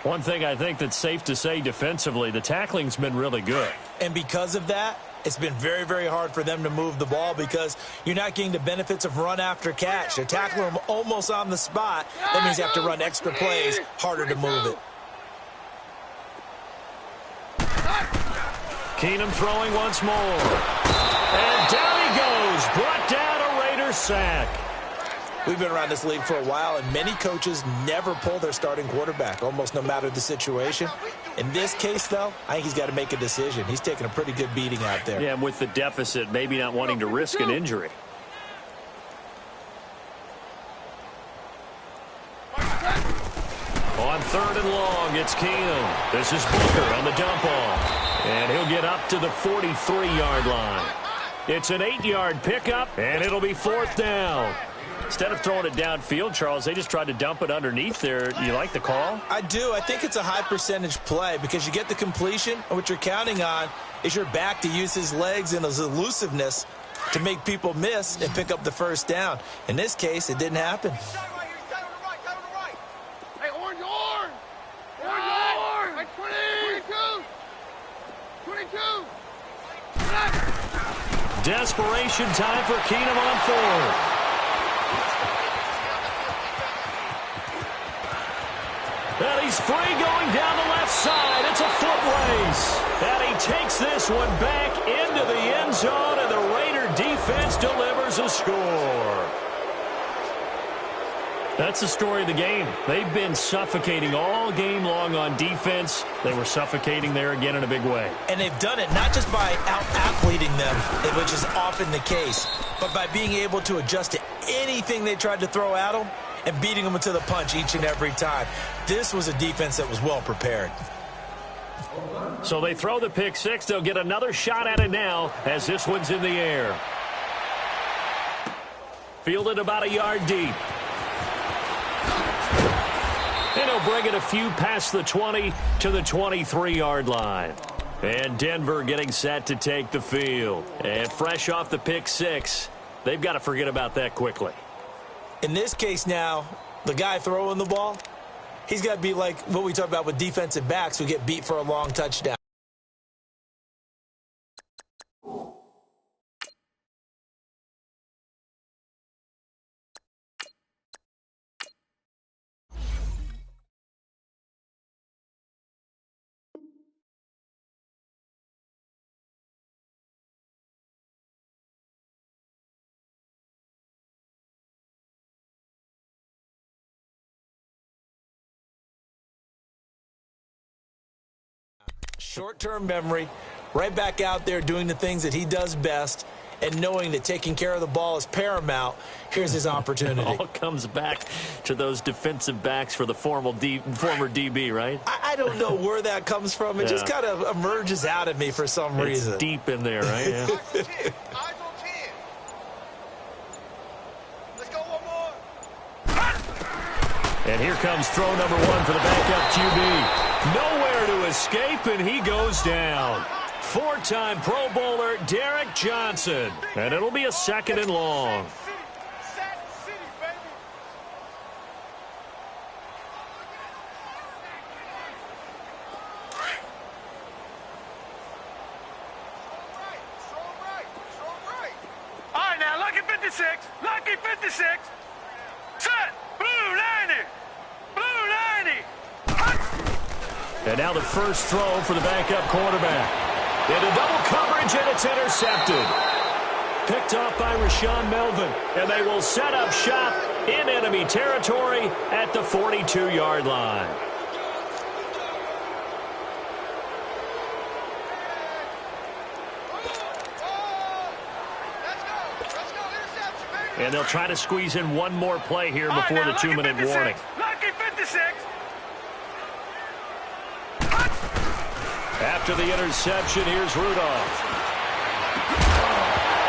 One thing I think that's safe to say defensively, the tackling's been really good. And because of that, it's been very, very hard for them to move the ball because you're not getting the benefits of run after catch. They're tackling them almost on the spot. That means you have to run extra plays, harder to move it. Keenum throwing once more. And down he goes. Brought down a Raider sack. We've been around this league for a while, and many coaches never pull their starting quarterback, almost no matter the situation. In this case, though, I think he's got to make a decision. He's taking a pretty good beating out there. Yeah, and with the deficit, maybe not wanting to risk an injury. On 3rd and long, it's Keenum. This is Booker on the dump off. And he'll get up to the 43-yard line. It's an 8-yard pickup, and it'll be 4th down. Instead of throwing it downfield, Charles, they just tried to dump it underneath there. You like the call? I do. I think it's a high percentage play because you get the completion, and what you're counting on is your back to use his legs and his elusiveness to make people miss and pick up the 1st down. In this case, it didn't happen. Hey, orange! Right 22! Desperation time for Keenum on 4th. And he's free going down the left side. It's a foot race. And he takes this one back into the end zone, and the Raider defense delivers a score. That's the story of the game. They've been suffocating all game long on defense. They were suffocating there again in a big way. And they've done it not just by out-athleting them, which is often the case, but by being able to adjust to anything they tried to throw at them and beating them to the punch each and every time. This was a defense that was well prepared. So they throw the pick six. They'll get another shot at it now as this one's in the air. Fielded about a yard deep. And he'll bring it a few past the 20 to the 23-yard line. And Denver getting set to take the field. And fresh off the pick six, they've got to forget about that quickly. In this case now, the guy throwing the ball, he's got to be like what we talk about with defensive backs who get beat for a long touchdown. Short-term memory, right back out there doing the things that he does best, and knowing that taking care of the ball is paramount. Here's his opportunity. It all comes back to those defensive backs for the former DB, right? I don't know where that comes from. It just kind of emerges out of me for some reason. It's deep in there, right? Yeah. Eyes on 10. Let's go one more. And here comes throw number one for the backup QB. Nowhere to escape, and he goes down. Four-time Pro Bowler Derek Johnson. And it'll be a 2nd and long. All right, now, lucky 56. Lucky 56. Set. Blue 90. Blue 90. And now the first throw for the backup quarterback. Into double coverage, and it's intercepted. Picked off by Rashawn Melvin. And they will set up shop in enemy territory at the 42-yard line. And they'll try to squeeze in one more play here before the 2-minute warning. Lucky 56. After the interception, here's Rudolph.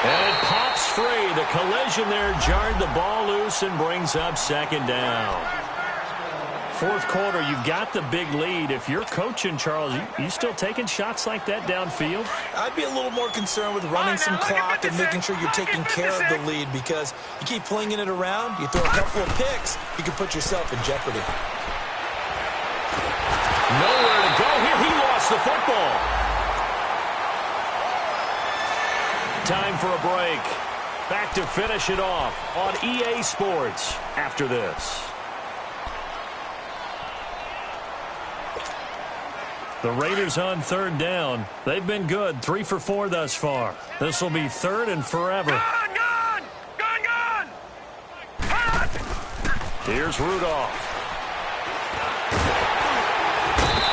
And it pops free. The collision there jarred the ball loose and brings up second down. Fourth quarter, you've got the big lead. If you're coaching, Charles, you still taking shots like that downfield? I'd be a little more concerned with running some clock and making sure you're taking care of the lead, because you keep flinging it around, you throw a couple of picks, you can put yourself in jeopardy. Nowhere to go here. He lost the football. Time for a break. Back to finish it off on EA Sports after this. The Raiders on third down. They've been good, 3 for 4 thus far. This will be third and forever. Gone! Here's Rudolph.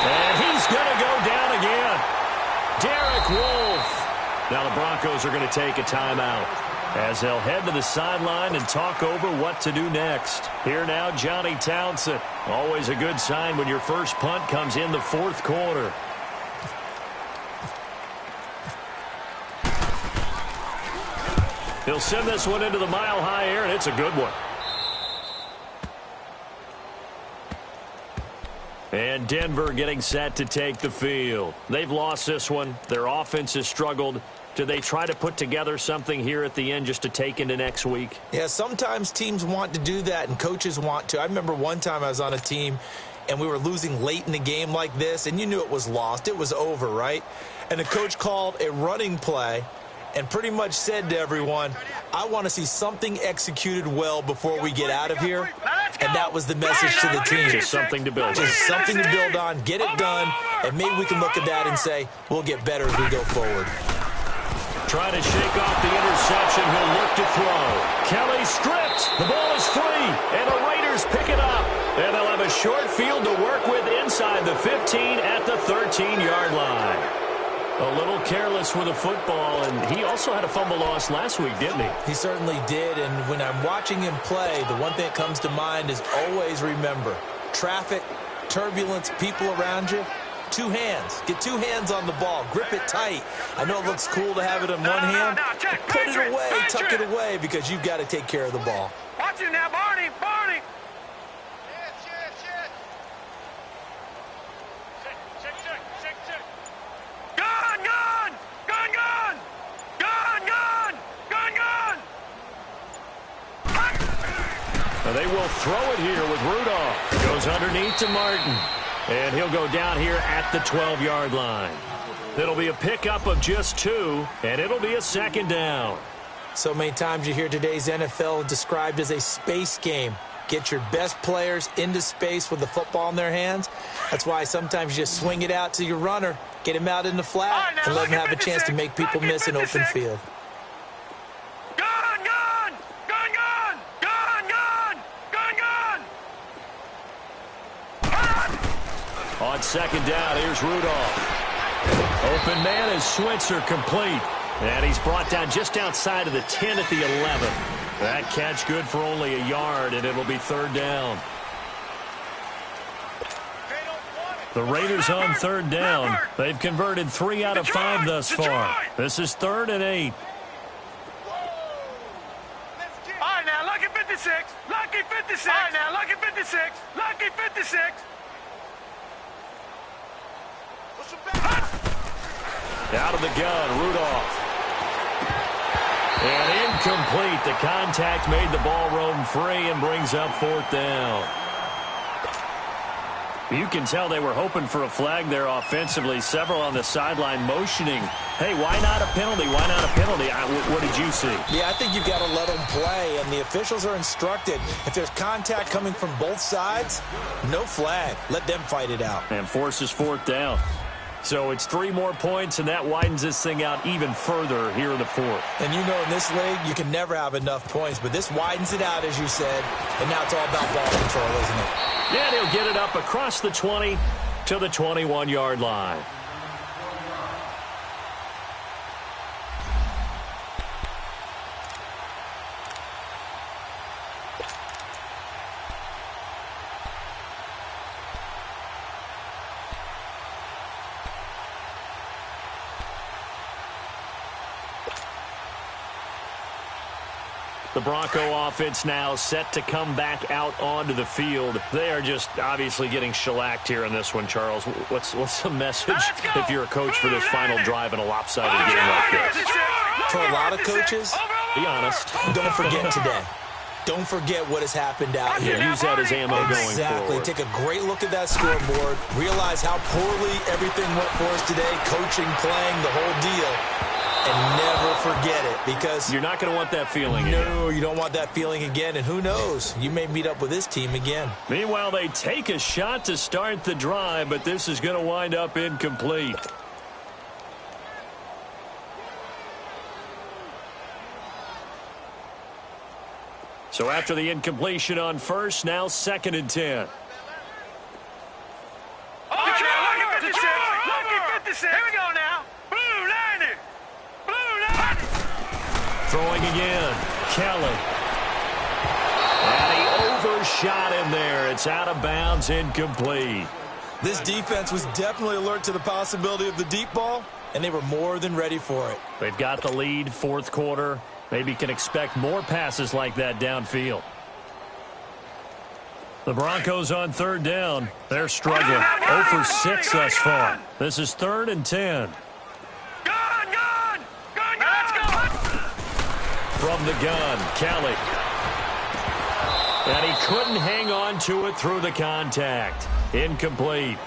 And he's going to go down again. Derek Wolfe. Now the Broncos are going to take a timeout as they'll head to the sideline and talk over what to do next. Here now, Johnny Townsend. Always a good sign when your first punt comes in the fourth quarter. He'll send this one into the mile-high air, and it's a good one. And Denver getting set to take the field. They've lost this one. Their offense has struggled. Do they try to put together something here at the end just to take into next week? Yeah, sometimes teams want to do that and coaches want to. I remember one time I was on a team and we were losing late in the game like this, and you knew it was lost. It was over, right? And the coach called a running play and pretty much said to everyone, I want to see something executed well before we get out of here. And that was the message to the team. Just something to build on. Just something to build on, get it done, and maybe we can look at that and say, we'll get better as we go forward. Trying to shake off the interception. He'll look to throw. Kelly stripped. The ball is free, and the Raiders pick it up. And they'll have a short field to work with inside the 15 at the 13-yard line. A little careless with the football, and he also had a fumble loss last week, didn't he? He certainly did, and when I'm watching him play, the one thing that comes to mind is always remember, traffic, turbulence, people around you, 2 hands. Get 2 hands on the ball. Grip it tight. I know it looks cool to have it in one hand, but put it away, tuck it away, because you've got to take care of the ball. Watch it now, Barney. They will throw it here with Rudolph. Goes underneath to Martin. And he'll go down here at the 12-yard line. It'll be a pickup of just 2, and it'll be a second down. So many times you hear today's NFL described as a space game. Get your best players into space with the football in their hands. That's why sometimes you just swing it out to your runner, get him out in the flat, and let him have a chance to make people miss an open field. On second down, here's Rudolph. Open man is Switzer complete. And he's brought down just outside of the 10 at the 11. That catch good for only a yard, and it'll be third down. The Raiders on third down. They've converted 3 out of 5 thus far. This is 3rd and 8. All right, now, lucky 56. Lucky 56. All right, now, lucky 56. Lucky 56. Out of the gun, Rudolph. And incomplete. The contact made the ball roam free and brings up 4th down. You can tell they were hoping for a flag there offensively. Several on the sideline motioning. Hey, why not a penalty? Why not a penalty? What did you see? Yeah, I think you've got to let them play, and the officials are instructed. If there's contact coming from both sides, no flag. Let them fight it out. And forces 4th down. So it's 3 more points, and that widens this thing out even further here in the 4th. And you know in this league, you can never have enough points, but this widens it out, as you said, and now it's all about ball control, isn't it? Yeah, he'll get it up across the 20 to the 21-yard line. The Bronco offense now set to come back out onto the field. They are just obviously getting shellacked here in this one, Charles. What's the message if you're a coach for this final drive in a lopsided game like this? For a lot of coaches, be honest. Don't forget today. Don't forget what has happened out here. Use that as ammo going Exactly. forward. Take a great look at that scoreboard. Realize how poorly everything went for us today. Coaching, playing, the whole deal. And never forget it, because you're not going to want that feeling again. No, you don't want that feeling again, and who knows? You may meet up with this team again. Meanwhile, they take a shot to start the drive, but this is going to wind up incomplete. So after the incompletion on first, now 2nd and 10. Lucky 56! Lucky 56! Here we go now. Blue Lightning! Blue Lightning! Throwing again. Kelly. And he overshot him there. It's out of bounds, incomplete. This defense was definitely alert to the possibility of the deep ball, and they were more than ready for it. They've got the lead, 4th quarter. Maybe can expect more passes like that downfield. The Broncos on 3rd down. They're struggling. 0 for 6 thus far. This is 3rd and 10. Gun! Let's go! From the gun, Kelly. And he couldn't hang on to it through the contact. Incomplete.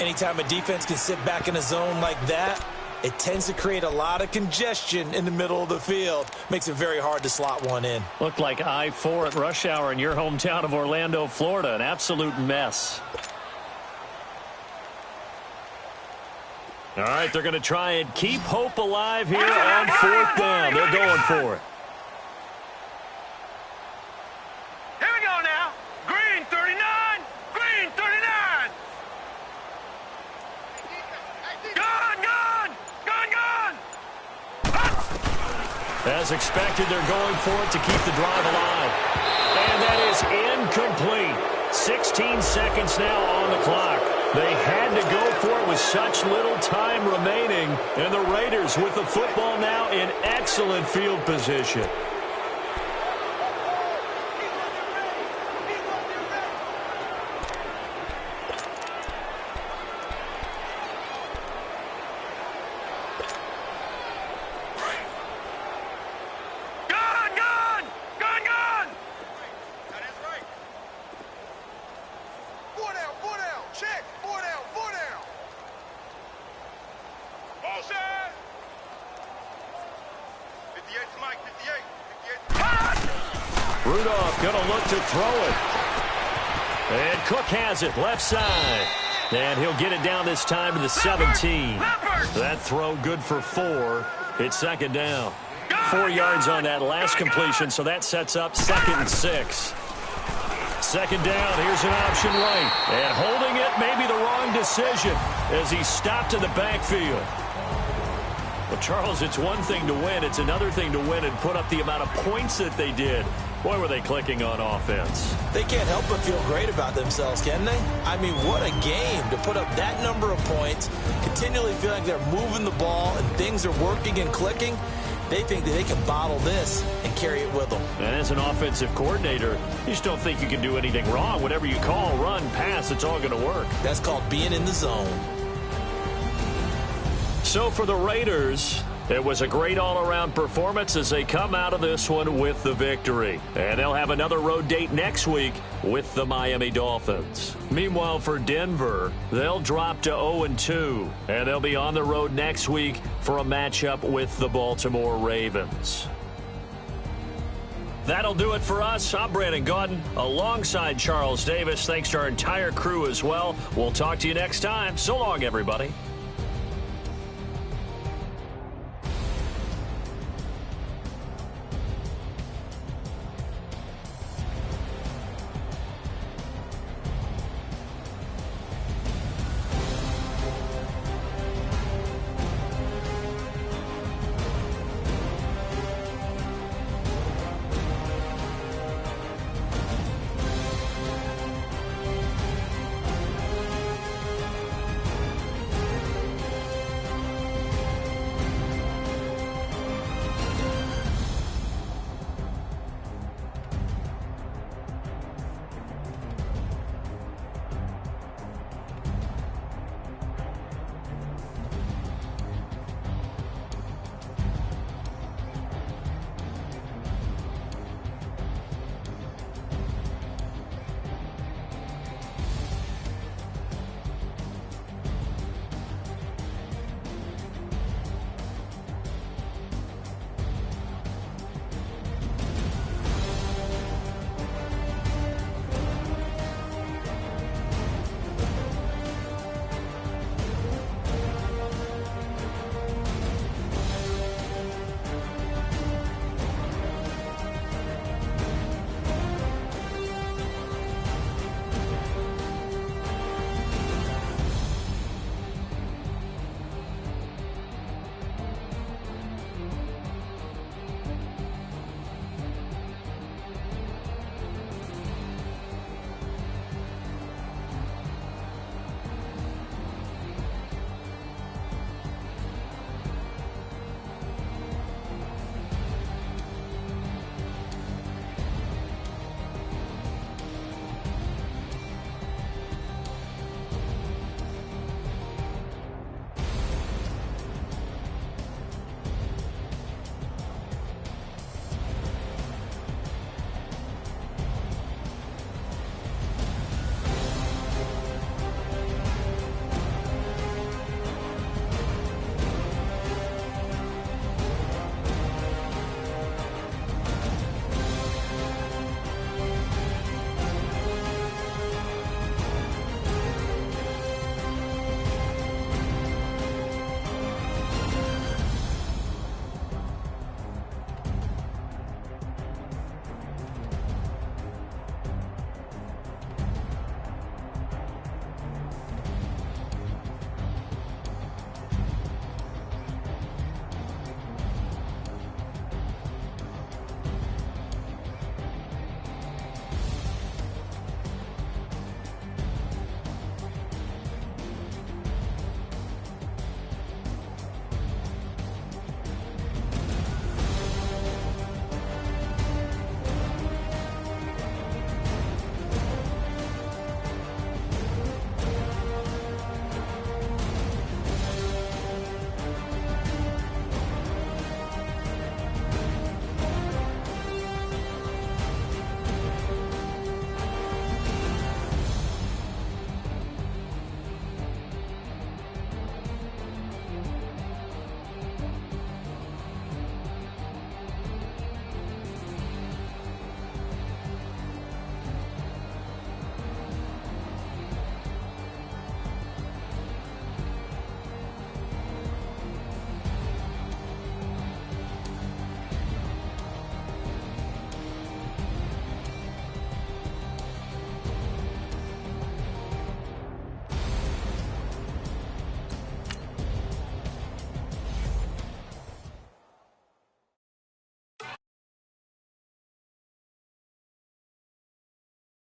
Anytime a defense can sit back in a zone like that, it tends to create a lot of congestion in the middle of the field. Makes it very hard to slot one in. Looked like I-4 at rush hour in your hometown of Orlando, Florida. An absolute mess. All right, they're going to try and keep hope alive here on 4th down. They're going for it. Here we go now. Green 39! Green 39! Gun! As expected, they're going for it to keep the drive alive. And that is incomplete. 16 seconds now on the clock. They had to go for it with such little time remaining. And the Raiders with the football now in excellent field position. Gun! That is right. 4 down. Check. 4 down. Motion. 58's Mike. 58. Rudolph going to look to throw it. And Cook has it left side. And he'll get it down this time to the 17. That throw good for 4. It's 2nd down. 4 yards on that last completion, so that sets up 2nd and 6. 2nd down, here's an option right. And holding it may be the wrong decision as he stopped in the backfield. Well, Charles, it's one thing to win. It's another thing to win and put up the amount of points that they did. Boy, were they clicking on offense. They can't help but feel great about themselves, can they? I mean, what a game to put up that number of points, continually feeling like they're moving the ball and things are working and clicking. They think that they can bottle this and carry it with them. And as an offensive coordinator, you just don't think you can do anything wrong. Whatever you call, run, pass, it's all going to work. That's called being in the zone. So for the Raiders, it was a great all-around performance as they come out of this one with the victory. And they'll have another road date next week with the Miami Dolphins. Meanwhile, for Denver, they'll drop to 0-2. And they'll be on the road next week for a matchup with the Baltimore Ravens. That'll do it for us. I'm Brandon Gaudin alongside Charles Davis. Thanks to our entire crew as well. We'll talk to you next time. So long, everybody.